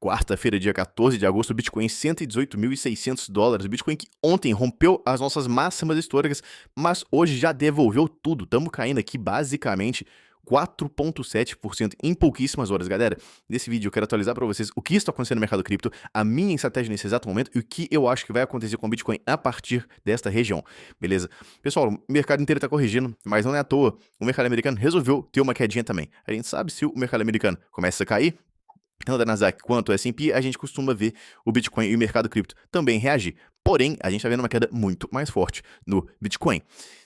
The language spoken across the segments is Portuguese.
quarta-feira, dia 14 de agosto, o Bitcoin $118.600. O Bitcoin que ontem rompeu as nossas máximas históricas, mas hoje já devolveu tudo. Estamos caindo aqui basicamente 4,7% em pouquíssimas horas, galera. Nesse vídeo eu quero atualizar para vocês o que está acontecendo no mercado cripto, a minha estratégia nesse exato momento e o que eu acho que vai acontecer com o Bitcoin a partir desta região, beleza? Pessoal, o mercado inteiro está corrigindo, mas não é à toa. O mercado americano resolveu ter uma quedinha também. A gente sabe se o mercado americano começa a cair, tanto a Nasdaq quanto o S&P, a gente costuma ver o Bitcoin e o mercado cripto também reagir. Porém, a gente está vendo uma queda muito mais forte no Bitcoin.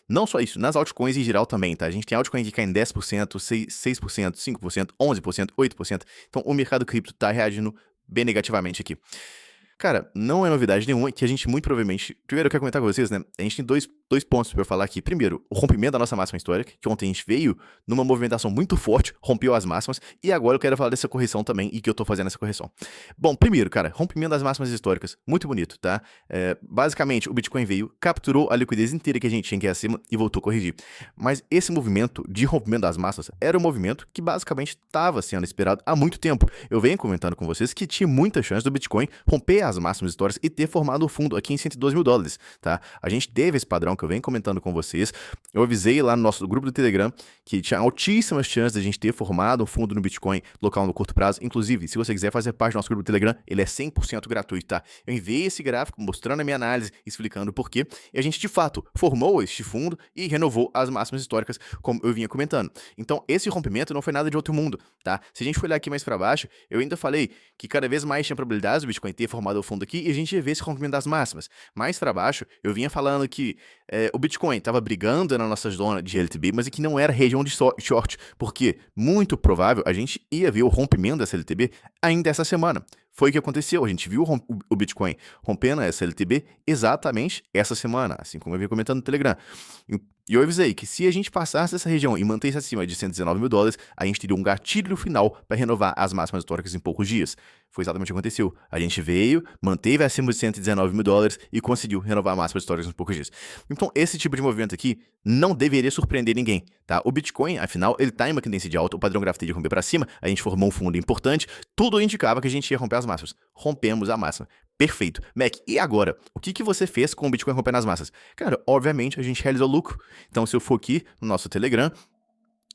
Não só isso, nas altcoins em geral também, tá? A gente tem altcoin que cai em 10%, 6%, 5%, 11%, 8%. Então, o mercado cripto está reagindo bem negativamente aqui. Cara, não é novidade nenhuma que a gente muito provavelmente... Primeiro eu quero comentar com vocês, né? A gente tem dois pontos para eu falar aqui. Primeiro, o rompimento da nossa máxima histórica, que ontem a gente veio numa movimentação muito forte, rompeu as máximas, e agora eu quero falar dessa correção também e que eu tô fazendo essa correção. Bom, primeiro, cara, rompimento das máximas históricas, muito bonito, tá? Basicamente, o Bitcoin veio, capturou a liquidez inteira que a gente tinha aqui acima e voltou a corrigir. Mas esse movimento de rompimento das máximas era um movimento que basicamente estava sendo esperado há muito tempo. Eu venho comentando com vocês que tinha muita chance do Bitcoin romper as máximas históricas e ter formado um fundo aqui em $112.000, tá? A gente teve esse padrão que eu venho comentando com vocês. Eu avisei lá no nosso grupo do Telegram que tinha altíssimas chances de a gente ter formado um fundo no Bitcoin local no curto prazo. Inclusive, se você quiser fazer parte do nosso grupo do Telegram, ele é 100% gratuito, tá? Eu enviei esse gráfico mostrando a minha análise, explicando o porquê, e a gente de fato formou este fundo e renovou as máximas históricas, como eu vinha comentando. Então, esse rompimento não foi nada de outro mundo, tá? Se a gente for olhar aqui mais para baixo, eu ainda falei que cada vez mais tinha probabilidades do Bitcoin ter formado o fundo aqui e a gente ia ver esse rompimento das máximas. Mais para baixo, eu vinha falando que o Bitcoin estava brigando na nossa zona de LTB, mas que não era região de short, porque muito provável a gente ia ver o rompimento dessa LTB ainda essa semana. Foi o que aconteceu, a gente viu o Bitcoin rompendo essa LTB exatamente essa semana, assim como eu vinha comentando no Telegram. E eu avisei que se a gente passasse essa região e mantesse acima de $119.000, a gente teria um gatilho final para renovar as máximas históricas em poucos dias. Foi exatamente o que aconteceu. A gente veio, manteve acima de $119.000 e conseguiu renovar máximas históricas em poucos dias. Então, esse tipo de movimento aqui não deveria surpreender ninguém, tá? O Bitcoin, afinal, ele tá em uma tendência de alta, o padrão gráfico de romper para cima, a gente formou um fundo importante, tudo indicava que a gente ia romper as máximas. Rompemos a máxima. Perfeito. Mac, e agora? O que você fez com o Bitcoin rompendo as máximas? Cara, obviamente a gente realizou lucro. Então, se eu for aqui no nosso Telegram,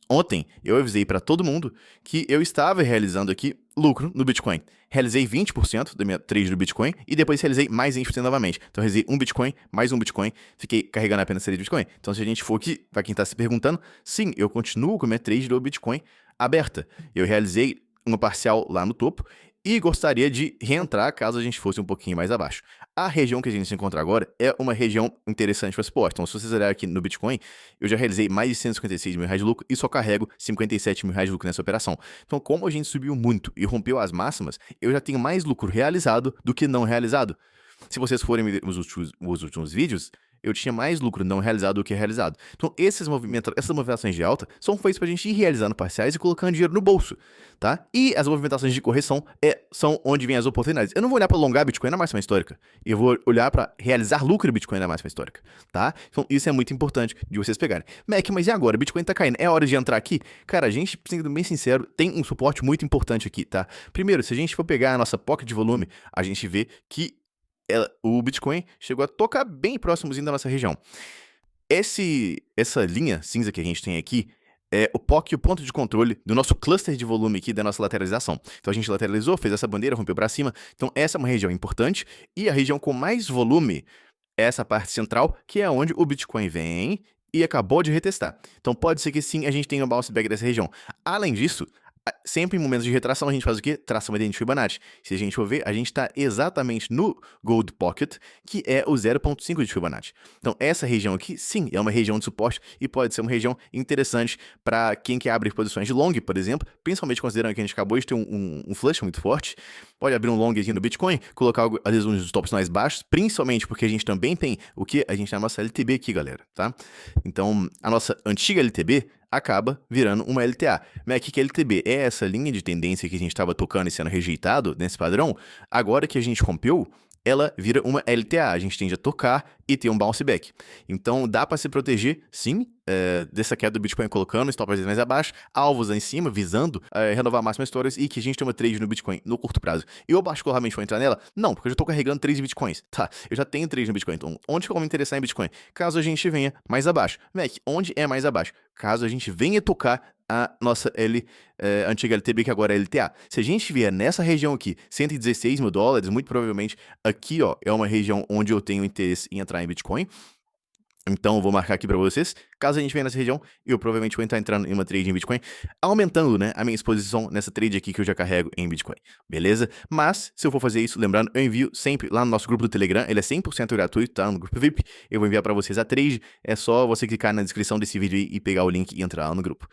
ontem eu avisei para todo mundo que eu estava realizando aqui lucro no Bitcoin. Realizei 20% da minha trade do Bitcoin e depois realizei mais 20% novamente. Então, realizei um Bitcoin, mais um Bitcoin, fiquei carregando apenas a trade do Bitcoin. Então, se a gente for aqui, para quem está se perguntando, sim, eu continuo com a minha trade do Bitcoin aberta. Eu realizei uma parcial lá no topo e gostaria de reentrar caso a gente fosse um pouquinho mais abaixo. A região que a gente se encontra agora é uma região interessante para suporte. Então, se vocês olharem aqui no Bitcoin, eu já realizei mais de R$156.000 de lucro e só carrego R$57.000 de lucro nessa operação. Então, como a gente subiu muito e rompeu as máximas, eu já tenho mais lucro realizado do que não realizado. Se vocês forem ver os últimos vídeos, eu tinha mais lucro não realizado do que realizado. Então, essas movimentações de alta são feitas para a gente ir realizando parciais e colocando dinheiro no bolso, tá? E as movimentações de correção são onde vêm as oportunidades. Eu não vou olhar para alongar Bitcoin na máxima histórica. Eu vou olhar para realizar lucro de Bitcoin na máxima histórica, tá? Então, isso é muito importante de vocês pegarem. Mac, mas e agora? Bitcoin tá caindo. É hora de entrar aqui? Cara, a gente, sendo bem sincero, tem um suporte muito importante aqui, tá? Primeiro, se a gente for pegar a nossa pocket de volume, a gente vê que o Bitcoin chegou a tocar bem próximozinho da nossa região. Essa linha cinza que a gente tem aqui é o POC, o ponto de controle do nosso cluster de volume aqui da nossa lateralização. Então a gente lateralizou, fez essa bandeira, rompeu para cima. Então essa é uma região importante e a região com mais volume é essa parte central, que é onde o Bitcoin vem e acabou de retestar. Então pode ser que sim, a gente tenha um bounce back dessa região. Além disso, sempre em momentos de retração, a gente faz o quê? Traça uma linha de Fibonacci. Se a gente for ver, a gente está exatamente no Gold Pocket, que é o 0,5 de Fibonacci. Então, essa região aqui, sim, é uma região de suporte e pode ser uma região interessante para quem quer abrir posições de long, por exemplo, principalmente considerando que a gente acabou de ter um flush muito forte. Pode abrir um long aqui no Bitcoin, colocar, às vezes, uns stops mais baixos, principalmente porque a gente também tem o que? A gente tem a nossa LTB aqui, galera, tá? Então, a nossa antiga LTB acaba virando uma LTA. Mas o que é LTB? É essa linha de tendência que a gente estava tocando e sendo rejeitado nesse padrão. Agora que a gente rompeu, ela vira uma LTA. A gente tende a tocar e ter um bounce back. Então dá para se proteger, sim, dessa queda do Bitcoin, colocando stop loss mais abaixo, alvos lá em cima, visando renovar máximas histórias e que a gente tenha uma trade no Bitcoin no curto prazo. Eu particularmente vou entrar nela? Não, porque eu já tô carregando 3 Bitcoins, tá? Eu já tenho 3 no Bitcoin, então onde que eu vou me interessar em Bitcoin? Caso a gente venha mais abaixo. Mac, onde é mais abaixo? Caso a gente venha tocar a nossa antiga LTB, que agora é LTA. Se a gente vier nessa região aqui, 116 mil dólares, muito provavelmente aqui, ó, é uma região onde eu tenho interesse em entrar em Bitcoin. Então, eu vou marcar aqui pra vocês. Caso a gente venha nessa região, eu provavelmente vou estar entrando em uma trade em Bitcoin, aumentando, né, a minha exposição nessa trade aqui que eu já carrego em Bitcoin, beleza? Mas, se eu for fazer isso, lembrando, eu envio sempre lá no nosso grupo do Telegram, ele é 100% gratuito, tá? No grupo VIP, eu vou enviar pra vocês a trade, é só você clicar na descrição desse vídeo aí e pegar o link e entrar lá no grupo.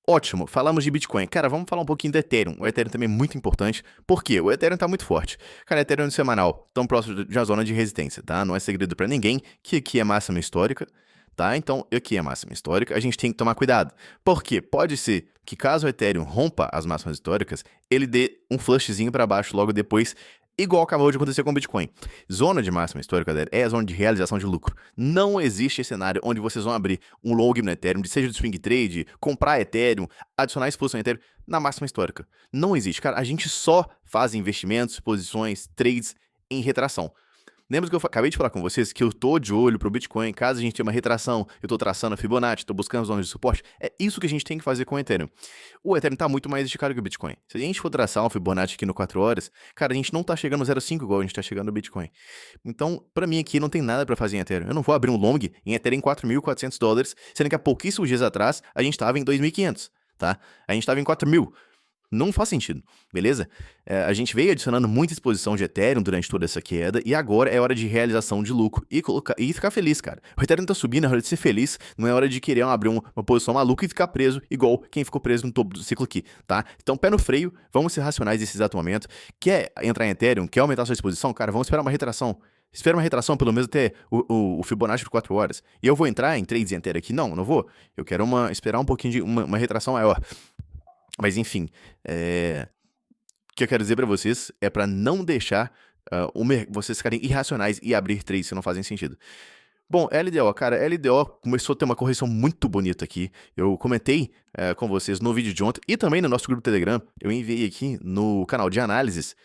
Ótimo, falamos de Bitcoin. Cara, vamos falar um pouquinho do Ethereum. O Ethereum também é muito importante. Por quê? O Ethereum tá muito forte. Cara, Ethereum semanal, tão próximo da zona de resistência, tá? Não é segredo pra ninguém que aqui é máxima histórica, tá? Então, aqui é máxima histórica, a gente tem que tomar cuidado. Por quê? Pode ser que caso o Ethereum rompa as máximas históricas, ele dê um flushzinho pra baixo logo depois, igual acabou de acontecer com o Bitcoin. Zona de máxima histórica, galera, é a zona de realização de lucro. Não existe cenário onde vocês vão abrir um long no Ethereum, seja de swing trade, comprar Ethereum, adicionar exposição em Ethereum na máxima histórica. Não existe, cara. A gente só faz investimentos, posições, trades em retração. Lembra que eu acabei de falar com vocês que eu tô de olho pro Bitcoin, caso a gente tenha uma retração, eu tô traçando a Fibonacci, tô buscando zonas de suporte, é isso que a gente tem que fazer com o Ethereum. O Ethereum tá muito mais esticado que o Bitcoin. Se a gente for traçar um Fibonacci aqui no 4 horas, cara, a gente não tá chegando no 0,5 igual a gente tá chegando no Bitcoin. Então, pra mim aqui não tem nada pra fazer em Ethereum. Eu não vou abrir um long em Ethereum em 4.400 dólares, sendo que há pouquíssimos dias atrás a gente tava em 2.500, tá? A gente tava em 4.000. Não faz sentido, beleza? A gente veio adicionando muita exposição de Ethereum durante toda essa queda e agora é hora de realização de lucro e ficar feliz, cara. O Ethereum tá subindo, é hora de ser feliz, não é hora de querer abrir uma posição maluca e ficar preso igual quem ficou preso no topo do ciclo aqui, tá? Então, pé no freio, vamos ser racionais nesse exato momento. Quer entrar em Ethereum, quer aumentar sua exposição? Cara, vamos esperar uma retração. Espera uma retração, pelo menos até o Fibonacci por 4 horas. E eu vou entrar em trades em Ethereum aqui? Não, não vou. Eu quero esperar um pouquinho de uma retração maior. Mas enfim, o que eu quero dizer pra vocês é pra não deixar vocês ficarem irracionais e abrir trades que não fazem sentido. Bom, LDO, cara, LDO começou a ter uma correção muito bonita aqui. Eu comentei com vocês no vídeo de ontem e também no nosso grupo do Telegram. Eu enviei aqui no canal de análises.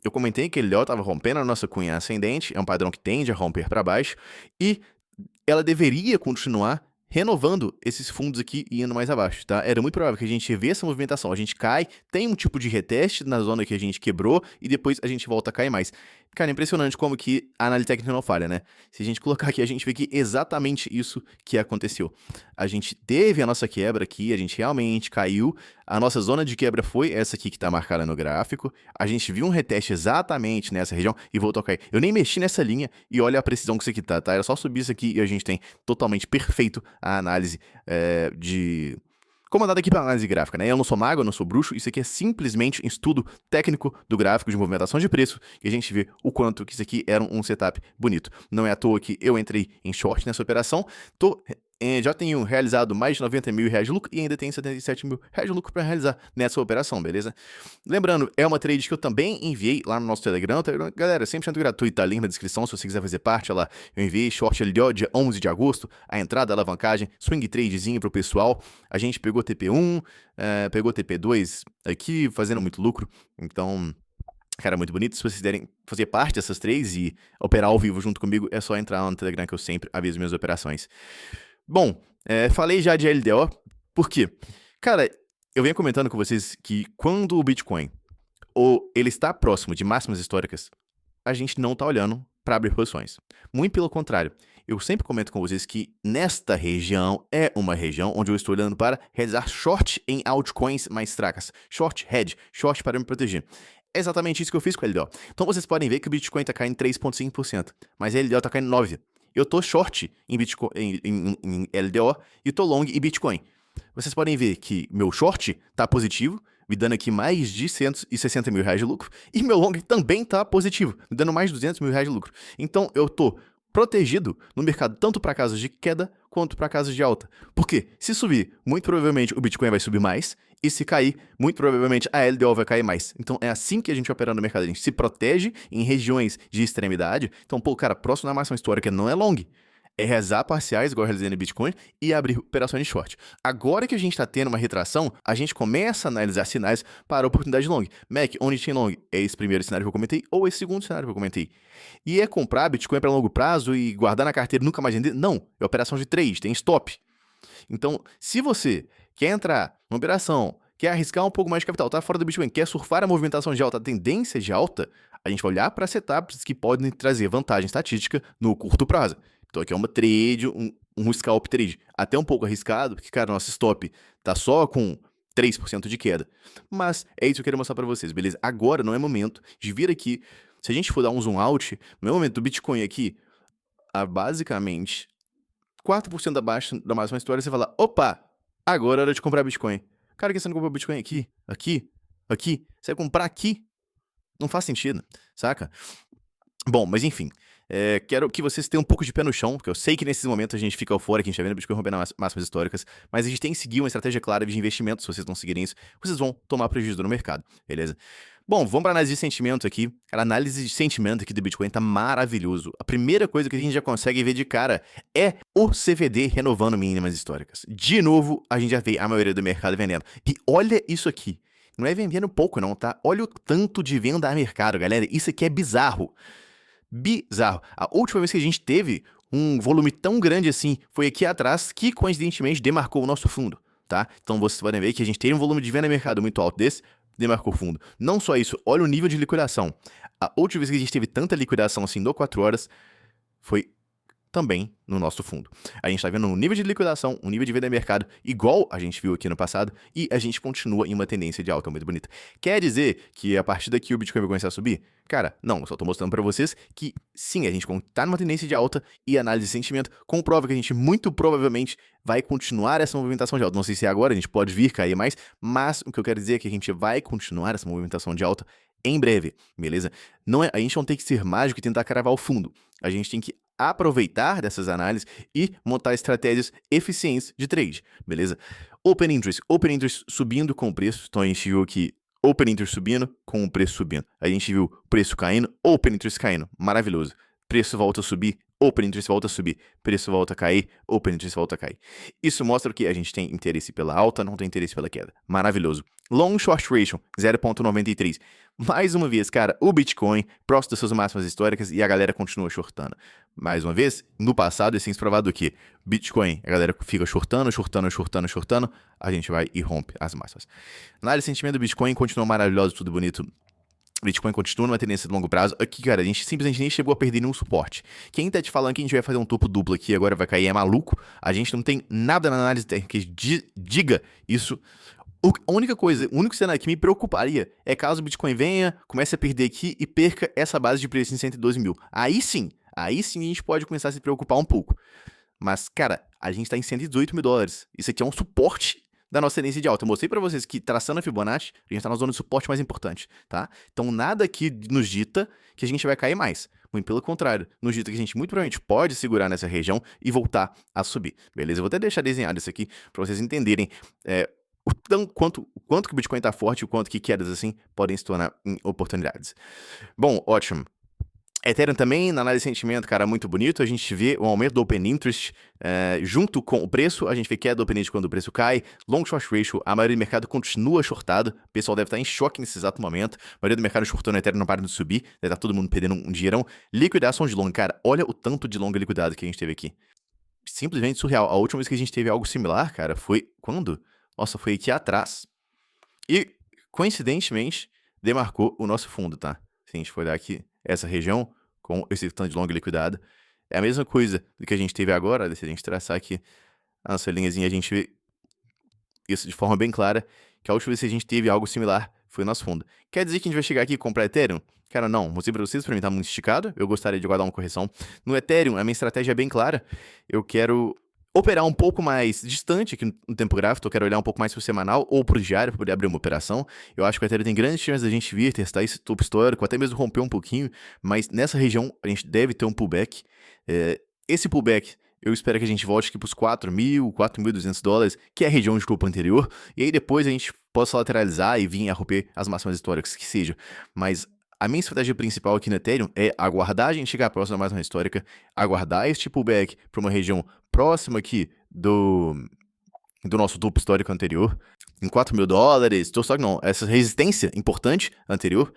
Eu comentei que a LDO estava rompendo a nossa cunha ascendente, é um padrão que tende a romper para baixo, e ela deveria continuar renovando esses fundos aqui e indo mais abaixo, tá? Era muito provável que a gente vê essa movimentação, a gente cai, tem um tipo de reteste na zona que a gente quebrou e depois a gente volta a cair mais. Cara, é impressionante como que a análise técnica não falha, né? Se a gente colocar aqui, a gente vê que exatamente isso que aconteceu. A gente teve a nossa quebra aqui, a gente realmente caiu, a nossa zona de quebra foi essa aqui que tá marcada no gráfico, a gente viu um reteste exatamente nessa região e voltou a cair. Eu nem mexi nessa linha e olha a precisão que isso aqui tá? Era só subir isso aqui e a gente tem totalmente perfeito a análise comandada aqui pela análise gráfica, né? Eu não sou mago, eu não sou bruxo, isso aqui é simplesmente um estudo técnico do gráfico de movimentação de preço e a gente vê o quanto que isso aqui era um setup bonito. Não é à toa que eu entrei em short nessa operação, já tenho realizado mais de 90 mil reais de lucro e ainda tenho 77 mil reais de lucro para realizar nessa operação, beleza? Lembrando, é uma trade que eu também enviei lá no nosso Telegram. Galera, 100% gratuito, tá? Link na descrição se você quiser fazer parte, lá. Eu enviei short LDO dia 11 de agosto, a entrada, a alavancagem, swing tradezinho pro pessoal. A gente pegou TP1, pegou TP2 aqui, fazendo muito lucro, então... Cara, muito bonito. Se vocês quiserem fazer parte dessas três e operar ao vivo junto comigo, é só entrar lá no Telegram que eu sempre aviso minhas operações. Bom, falei já de LDO, por quê? Cara, eu venho comentando com vocês que quando o Bitcoin ele está próximo de máximas históricas, a gente não tá olhando para abrir posições. Muito pelo contrário, eu sempre comento com vocês que nesta região é uma região onde eu estou olhando para realizar short em altcoins mais fracas. Short hedge, short para me proteger. É exatamente isso que eu fiz com a LDO. Então vocês podem ver que o Bitcoin está caindo 3,5%, mas a LDO está caindo 9%. Eu tô short em Bitcoin, em LDO e tô long em Bitcoin. Vocês podem ver que meu short tá positivo, me dando aqui mais de 160 mil reais de lucro, e meu long também tá positivo, me dando mais de 200 mil reais de lucro. Então eu tô protegido no mercado tanto para casos de queda quanto para casos de alta. Porque se subir, muito provavelmente o Bitcoin vai subir mais E se cair, muito provavelmente a LDO vai cair mais. Então é assim que a gente opera no mercado. A gente se protege em regiões de extremidade. Então, pô, cara, próximo da máxima histórica não é long. É rezar parciais, igual eu realizei no Bitcoin, e abrir operações de short. Agora que a gente está tendo uma retração, a gente começa a analisar sinais para oportunidade long. Mac, onde tem long? É esse primeiro cenário que eu comentei ou esse segundo cenário que eu comentei? E é comprar Bitcoin para longo prazo e guardar na carteira e nunca mais vender? Não, é operação de trade, tem stop. Então, se você quer entrar numa operação, quer arriscar um pouco mais de capital, tá fora do Bitcoin, quer surfar a movimentação de alta, a tendência de alta, a gente vai olhar para setups que podem trazer vantagem estatística no curto prazo. Então aqui é uma trade, um scalp trade. Até um pouco arriscado, porque, cara, nosso stop tá só com 3% de queda. Mas é isso que eu quero mostrar para vocês, beleza? Agora não é momento de vir aqui. Se a gente for dar um zoom out, no momento do Bitcoin aqui, basicamente 4% abaixo da máxima história, você fala, opa, agora é hora de comprar Bitcoin. Cara, que você não comprou Bitcoin aqui? Aqui? Aqui? Você vai comprar aqui? Não faz sentido, saca? Bom, mas enfim, quero que vocês tenham um pouco de pé no chão, porque eu sei que nesses momentos a gente fica fora, que a gente tá vendo o Bitcoin rompendo máximas históricas, mas a gente tem que seguir uma estratégia clara de investimento. Se vocês não seguirem isso, vocês vão tomar prejuízo no mercado, beleza? Bom, vamos para análise de sentimento aqui. Cara, a análise de sentimento aqui do Bitcoin tá maravilhoso. A primeira coisa que a gente já consegue ver de cara é o CVD renovando mínimas históricas. De novo, a gente já vê a maioria do mercado vendendo. E olha isso aqui. Não é vendendo pouco não, tá? Olha o tanto de venda a mercado, galera. Isso aqui é bizarro. Bizarro. A última vez que a gente teve um volume tão grande assim foi aqui atrás, que coincidentemente demarcou o nosso fundo, tá? Então vocês podem ver que a gente tem um volume de venda a mercado muito alto desse, demarcou o fundo. Não só isso, olha o nível de liquidação. A última vez que a gente teve tanta liquidação assim no 4 horas foi também no nosso fundo. A gente está vendo um nível de liquidação, um nível de venda de mercado igual a gente viu aqui no passado, e a gente continua em uma tendência de alta muito bonita. Quer dizer que a partir daqui o Bitcoin vai começar a subir? Cara, não, eu só tô mostrando para vocês que sim, a gente tá numa tendência de alta, e a análise de sentimento comprova que a gente muito provavelmente vai continuar essa movimentação de alta. Não sei se é agora, a gente pode vir cair mais, mas o que eu quero dizer é que a gente vai continuar essa movimentação de alta em breve, beleza? A gente não tem que ser mágico e tentar cravar o fundo. A gente tem que aproveitar dessas análises e montar estratégias eficientes de trade, beleza? Open Interest subindo com o preço, então a gente viu aqui Open Interest subindo com o preço subindo. A gente viu preço caindo, Open Interest caindo, maravilhoso. Preço volta a subir, Open Interest volta a subir, preço volta a cair, Open Interest volta a cair. Isso mostra que a gente tem interesse pela alta, não tem interesse pela queda. Maravilhoso. Long Short Ratio, 0.93. Mais uma vez, cara, o Bitcoin próximo das suas máximas históricas e a galera continua shortando. Mais uma vez, no passado, isso é provado que Bitcoin, a galera fica shortando, a gente vai e rompe as máximas. Análise de sentimento do Bitcoin continua maravilhoso, tudo bonito. Bitcoin continua numa tendência de longo prazo. Aqui, cara, a gente simplesmente nem chegou a perder nenhum suporte. Quem tá te falando que a gente vai fazer um topo duplo aqui e agora vai cair é maluco. A gente não tem nada na análise técnica que diga isso. A única coisa, o único cenário que me preocuparia é caso o Bitcoin venha, comece a perder aqui e perca essa base de preço em 112 mil. Aí sim a gente pode começar a se preocupar um pouco. Mas, cara, a gente tá em 118 mil dólares. Isso aqui é um suporte da nossa tendência de alta. Eu mostrei para vocês que, traçando a Fibonacci, a gente está na zona de suporte mais importante, tá? Então, nada aqui nos dita que a gente vai cair mais. Muito pelo contrário, nos dita que a gente muito provavelmente pode segurar nessa região e voltar a subir, beleza? Eu vou até deixar desenhado isso aqui para vocês entenderem quanto que o Bitcoin está forte e o quanto que quedas assim podem se tornar em oportunidades. Bom, ótimo. Ethereum também, na análise de sentimento, cara, muito bonito. A gente vê o aumento do Open Interest junto com o preço. A gente vê queda do Open Interest quando o preço cai. Long Short Ratio, a maioria do mercado continua shortado. O pessoal deve estar em choque nesse exato momento. A maioria do mercado shortando o Ethereum não para de subir. Deve estar todo mundo perdendo um dinheirão. Liquidação de long, cara, olha o tanto de longa liquidado que a gente teve aqui. Simplesmente surreal. A última vez que a gente teve algo similar, cara, foi quando? Nossa, foi aqui atrás. E, coincidentemente, demarcou o nosso fundo, tá? Se a gente for olhar aqui, essa região, com esse tanto de longa liquidado, é a mesma coisa do que a gente teve agora. Se a gente traçar aqui a nossa linhazinha, a gente vê isso de forma bem clara, que a última vez que a gente teve algo similar foi o nosso fundo. Quer dizer que a gente vai chegar aqui e comprar Ethereum? Cara, não. Mostrei pra vocês, pra mim tá muito esticado. Eu gostaria de guardar uma correção. No Ethereum, a minha estratégia é bem clara. Eu quero operar um pouco mais distante aqui no tempo gráfico. Eu quero olhar um pouco mais pro semanal ou pro diário para poder abrir uma operação. Eu acho que o Ethereum tem grandes chances da gente vir testar esse topo histórico, até mesmo romper um pouquinho, mas nessa região a gente deve ter um pullback. Esse pullback, eu espero que a gente volte aqui pros 4.000, 4.200 dólares, que é a região de topo anterior, e aí depois a gente possa lateralizar e vir a romper as máximas históricas, que seja. Mas a minha estratégia principal aqui no Ethereum é aguardar a gente chegar próximo da máxima histórica, aguardar este pullback para uma região próxima aqui do nosso topo histórico anterior, em $4.000, não, essa resistência importante anterior.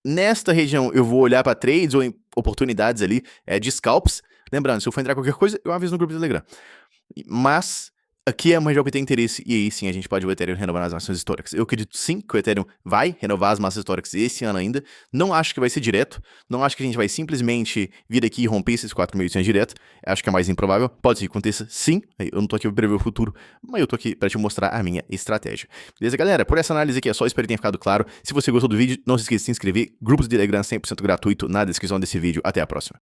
Nesta região eu vou olhar para trades ou oportunidades ali de scalps. Lembrando, se eu for entrar qualquer coisa, eu aviso no grupo do Telegram. Mas aqui é uma região que tem interesse, e aí sim a gente pode ver o Ethereum renovando as massas históricas. Eu acredito sim que o Ethereum vai renovar as massas históricas esse ano ainda. Não acho que vai ser direto. Não acho que a gente vai simplesmente vir aqui e romper esses 4.800 direto. Acho que é mais improvável. Pode ser que aconteça sim. Eu não tô aqui pra prever o futuro, mas eu tô aqui pra te mostrar a minha estratégia. Beleza, galera? Por essa análise aqui é só, espero que tenha ficado claro. Se você gostou do vídeo, não se esqueça de se inscrever. Grupos de Telegram 100% gratuito na descrição desse vídeo. Até a próxima.